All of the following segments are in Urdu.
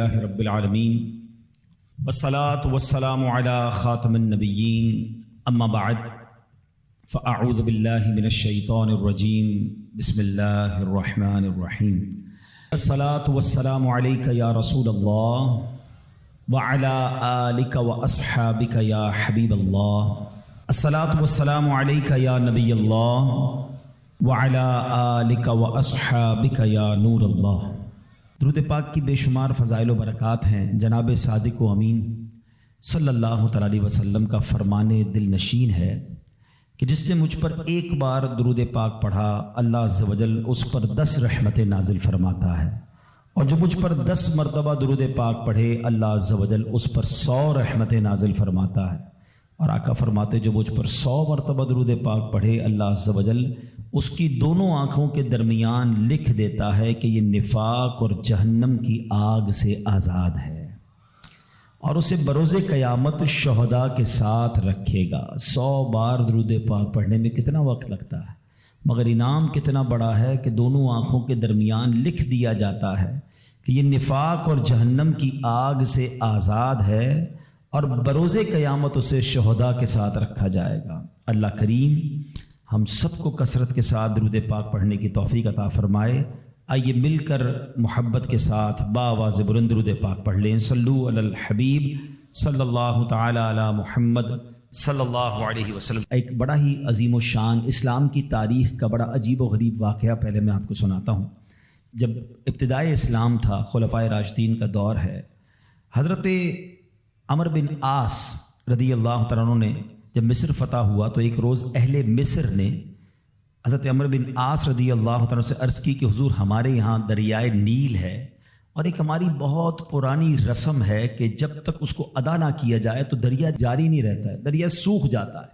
لله رب العالمين والصلاة والسلام على خاتم النبيين أما بعد فأعوذ بالله من الشيطان الرجيم بسم الله الرحمن الرحيم الصلاة والسلام عليك يا رسول الله وعلى آلك وأصحابك يا حبيب الله الصلاة والسلام عليك يا نبي الله وعلى آلك وأصحابك يا نور الله۔ درود پاک کی بے شمار فضائل و برکات ہیں۔ جناب صادق و امین صلی اللہ تعالی علیہ وسلم کا فرمان دل نشین ہے کہ جس نے مجھ پر ایک بار درود پاک پڑھا اللہ عز و جل اس پر 10 رحمتیں نازل فرماتا ہے، اور جو مجھ پر 10 مرتبہ درود پاک پڑھے اللہ عز و جل اس پر 100 رحمتیں نازل فرماتا ہے۔ اور آقا فرماتے جو مجھ پر 100 مرتبہ درود پاک پڑھے اللہ عز و جل اس کی دونوں آنکھوں کے درمیان لکھ دیتا ہے کہ یہ نفاق اور جہنم کی آگ سے آزاد ہے، اور اسے بروز قیامت شہداء کے ساتھ رکھے گا۔ 100 بار درود پاک پڑھنے میں کتنا وقت لگتا ہے، مگر انعام کتنا بڑا ہے کہ دونوں آنکھوں کے درمیان لکھ دیا جاتا ہے کہ یہ نفاق اور جہنم کی آگ سے آزاد ہے، اور بروز قیامت اسے شہداء کے ساتھ رکھا جائے گا۔ اللہ کریم ہم سب کو کثرت کے ساتھ درود پاک پڑھنے کی توفیق عطا فرمائے۔ آئیے مل کر محبت کے ساتھ بآواز بلند درود پاک پڑھ لیں۔ صلو علی الحبیب صلی اللہ تعالی علی محمد صلی اللہ علیہ وسلم۔ ایک بڑا ہی عظیم و شان اسلام کی تاریخ کا بڑا عجیب و غریب واقعہ پہلے میں آپ کو سناتا ہوں۔ جب ابتدائے اسلام تھا، خلفائے راشدین کا دور ہے، حضرت عمر بن عاص رضی اللہ تعالیٰ عنہ نے جب مصر فتح ہوا تو ایک روز اہل مصر نے حضرت عمر بن عاص رضی اللہ تعالیٰ سے عرض کی کہ حضور ہمارے یہاں دریائے نیل ہے، اور ایک ہماری بہت پرانی رسم ہے کہ جب تک اس کو ادا نہ کیا جائے تو دریا جاری نہیں رہتا ہے، دریا سوکھ جاتا ہے۔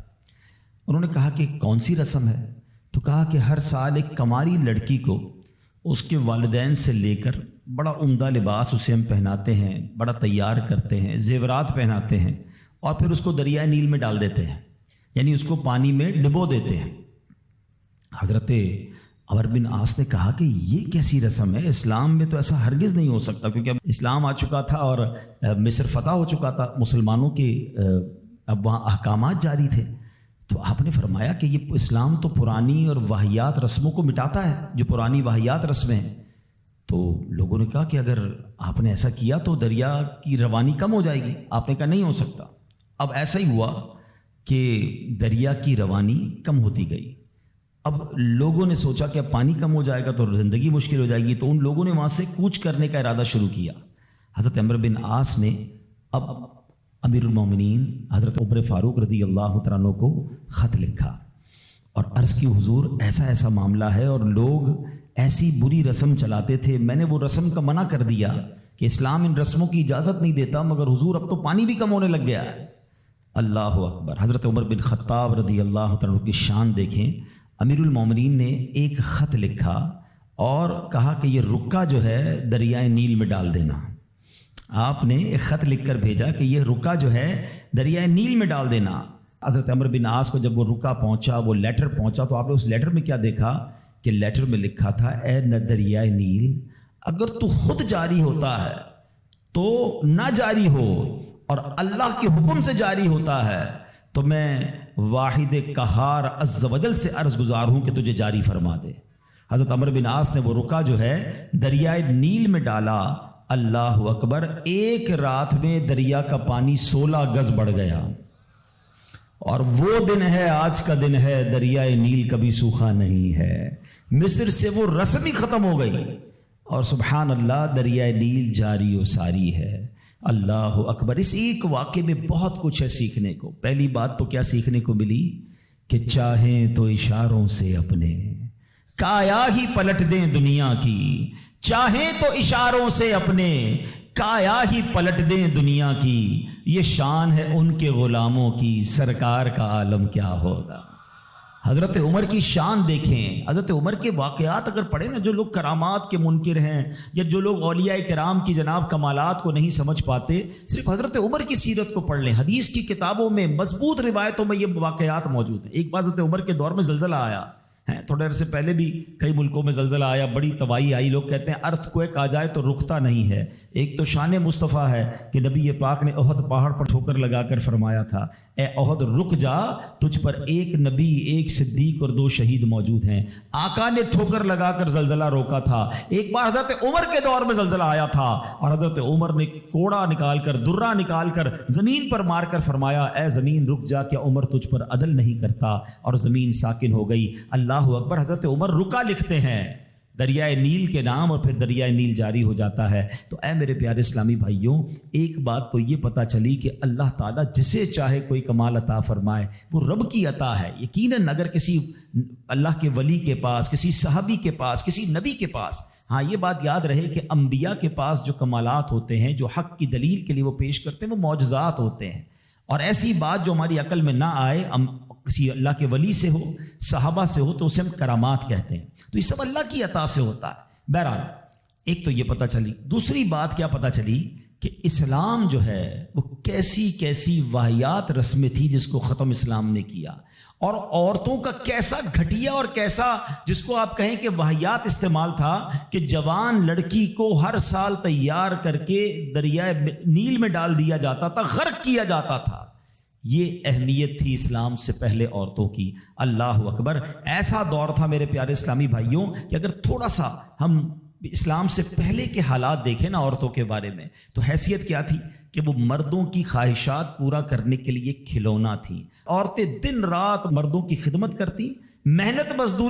انہوں نے کہا کہ کون سی رسم ہے؟ تو کہا کہ ہر سال ایک کماری لڑکی کو اس کے والدین سے لے کر بڑا عمدہ لباس اسے ہم پہناتے ہیں، بڑا تیار کرتے ہیں، زیورات پہناتے ہیں، اور پھر اس کو دریائے نیل میں ڈال دیتے ہیں، یعنی اس کو پانی میں ڈبو دیتے ہیں۔ حضرت عمر بن عاص نے کہا کہ یہ کیسی رسم ہے، اسلام میں تو ایسا ہرگز نہیں ہو سکتا، کیونکہ اب اسلام آ چکا تھا اور مصر فتح ہو چکا تھا، مسلمانوں کے اب وہاں احکامات جاری تھے۔ تو آپ نے فرمایا کہ یہ اسلام تو پرانی اور واہیات رسموں کو مٹاتا ہے، جو پرانی واہیات رسمیں ہیں۔ تو لوگوں نے کہا کہ اگر آپ نے ایسا کیا تو دریا کی روانی کم ہو جائے گی۔ آپ نے کہا نہیں ہو سکتا۔ اب ایسا ہی ہوا کہ دریا کی روانی کم ہوتی گئی۔ اب لوگوں نے سوچا کہ اب پانی کم ہو جائے گا تو زندگی مشکل ہو جائے گی، تو ان لوگوں نے وہاں سے کوچ کرنے کا ارادہ شروع کیا۔ حضرت عمر بن عاص نے اب امیر المومنین حضرت عمر فاروق رضی اللہ تعالیٰ عنہ کو خط لکھا اور عرض کی حضور ایسا ایسا معاملہ ہے، اور لوگ ایسی بری رسم چلاتے تھے، میں نے وہ رسم کا منع کر دیا کہ اسلام ان رسموں کی اجازت نہیں دیتا، مگر حضور اب تو پانی بھی کم ہونے لگ گیا ہے۔ اللہ اکبر۔ حضرت عمر بن خطاب رضی اللہ تعالیٰ عنہ کی شان دیکھیں۔ امیر المومنین نے ایک خط لکھا اور کہا کہ یہ رکا جو ہے دریائے نیل میں ڈال دینا۔ آپ نے ایک خط لکھ کر بھیجا کہ یہ رکا جو ہے دریائے نیل میں ڈال دینا۔ حضرت عمر بن عاص کو جب وہ رکا پہنچا، وہ لیٹر پہنچا، تو آپ نے اس لیٹر میں کیا دیکھا کہ لیٹر میں لکھا تھا اے دریائے نیل، اگر تو خود جاری ہوتا ہے تو نہ جاری ہو، اور اللہ کے حکم سے جاری ہوتا ہے تو میں واحد قہار عز و جل سے عرض گزار ہوں کہ تجھے جاری فرما دے۔ حضرت عمر بن عاص نے وہ رکا جو ہے دریائے نیل میں ڈالا۔ اللہ اکبر۔ ایک رات میں دریا کا پانی 16 گز بڑھ گیا، اور وہ دن ہے، آج کا دن ہے، دریائے نیل کبھی سوکھا نہیں ہے۔ مصر سے وہ رسم ہی ختم ہو گئی، اور سبحان اللہ دریائے نیل جاری و ساری ہے۔ اللہ اکبر۔ اس ایک واقعے میں بہت کچھ ہے سیکھنے کو۔ پہلی بات تو کیا سیکھنے کو ملی کہ چاہیں تو اشاروں سے اپنے کایا ہی پلٹ دیں دنیا کی، چاہیں تو اشاروں سے اپنے کایا ہی پلٹ دیں دنیا کی، یہ شان ہے ان کے غلاموں کی، سرکار کا عالم کیا ہوگا۔ حضرت عمر کی شان دیکھیں۔ حضرت عمر کے واقعات اگر پڑھیں نا، جو لوگ کرامات کے منکر ہیں یا جو لوگ اولیاء کرام کی جناب کمالات کو نہیں سمجھ پاتے، صرف حضرت عمر کی سیرت کو پڑھ لیں۔ حدیث کی کتابوں میں مضبوط روایتوں میں یہ واقعات موجود ہیں۔ ایک بار حضرت عمر کے دور میں زلزلہ آیا، تھوڑے عرصے پہلے بھی کئی ملکوں میں زلزلہ آیا، بڑی تباہی آئی. لوگ کہتے ہیں ارتھ کوئک آ جائے تو رکتا نہیں ہے. ایک تو شان مصطفیٰ ہے کہ نبی پاک نے احد پہاڑ پر ٹھوکر لگا کر فرمایا تھا اے احد رک جا، تجھ پر ایک نبی، ایک صدیق اور 2 شہید موجود ہیں. آقا نے ٹھوکر لگا کر زلزلہ روکا تھا. ایک بار حضرت عمر کے دور میں زلزلہ آیا تھا اور حضرت عمر نے کوڑا نکال کر، درہ نکال کر زمین پر مار کر فرمایا اے زمین رک جا، کیا عمر تجھ پر عدل نہیں کرتا؟ اور زمین ساکن ہو گئی. اللہ اکبر. حضرت عمر رکا لکھتے ہیں دریائے نیل کے نام، اور پھر دریائے نیل جاری ہو جاتا ہے. تو اے میرے پیارے اسلامی بھائیوں، ایک بات تو یہ پتہ چلی کہ اللہ تعالیٰ جسے چاہے کوئی کمال عطا فرمائے، وہ رب کی عطا ہے. یقیناً اگر کسی اللہ کے ولی کے پاس، کسی صحابی کے پاس، کسی نبی کے پاس، ہاں یہ بات یاد رہے کہ انبیاء کے پاس جو کمالات ہوتے ہیں، جو حق کی دلیل کے لیے وہ پیش کرتے ہیں، وہ معجزات ہوتے ہیں. اور ایسی بات جو ہماری عقل میں نہ آئے، کسی اللہ کے ولی سے ہو، صحابہ سے ہو، تو اسے ہم کرامات کہتے ہیں. تو یہ سب اللہ کی عطا سے ہوتا ہے. بہرحال ایک تو یہ پتہ چلی. دوسری بات کیا پتہ چلی کہ اسلام جو ہے وہ کیسی کیسی واہیات رسمیں تھی جس کو ختم اسلام نے کیا، اور عورتوں کا کیسا گھٹیا اور کیسا جس کو آپ کہیں کہ واہیات استعمال تھا کہ جوان لڑکی کو ہر سال تیار کر کے دریائے نیل میں ڈال دیا جاتا تھا، غرق کیا جاتا تھا. یہ اہمیت تھی اسلام سے پہلے عورتوں کی. اللہ اکبر. ایسا دور تھا میرے پیارے اسلامی بھائیوں کہ اگر تھوڑا سا ہم اسلام سے پہلے کے حالات دیکھیں نا عورتوں کے بارے میں، تو حیثیت کیا تھی کہ وہ مردوں کی خواہشات پورا کرنے کے لیے کھلونا تھیں. عورتیں دن رات مردوں کی خدمت کرتی، محنت مزدوری